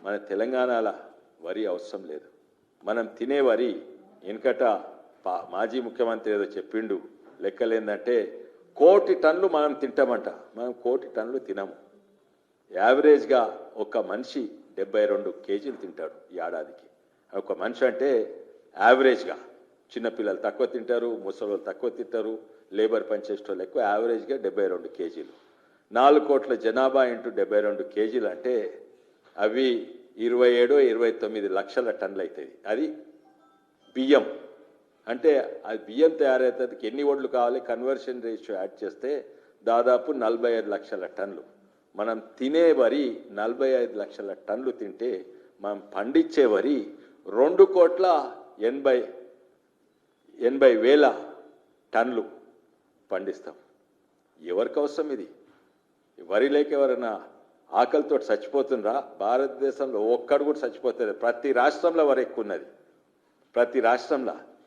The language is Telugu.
మన తెలంగాణలో వరి అవసరం లేదు. మనం తినే వరి వెనకట మాజీ ముఖ్యమంత్రి ఏదో చెప్పిండు, లెక్కలేందంటే 1 కోటి టన్నులు మనం తింటామంట. మనం 1 కోటి టన్నులు తినము. యావరేజ్గా ఒక మనిషి 72 కేజీలు తింటాడు ఈ ఏడాదికి. ఒక మనిషి అంటే యావరేజ్గా చిన్నపిల్లలు తక్కువ తింటారు, ముసలి తక్కువ తింటారు, లేబర్ పనిచేసేటోళ్ళు ఎక్కువ. యావరేజ్గా 72 కేజీలు. 4 కోట్ల జనాభా ఇంటూ 72 కేజీలు అంటే అవి 27-29 లక్షల టన్నులు అవుతుంది. అది బియ్యం అంటే అది బియ్యం తయారవుతుంది. ఎన్ని ఓట్లు కావాలి, కన్వర్షన్ రేషియో యాడ్ చేస్తే దాదాపు 45 లక్షల టన్నులు. మనం తినే వరి 45 లక్షల టన్నులు తింటే మనం పండించే వరి 2,80,000 టన్నులు పండిస్తాం. ఎవరికి అవసరం ఇది? వరి లేక ఎవరైనా ఆకలితో చచ్చిపోతుండ్రా? భారతదేశంలో ఒక్కడు కూడా చచ్చిపోతుంది. ప్రతి రాష్ట్రంలో వరి ఎక్కువ ఉన్నది, ప్రతి రాష్ట్రంలో.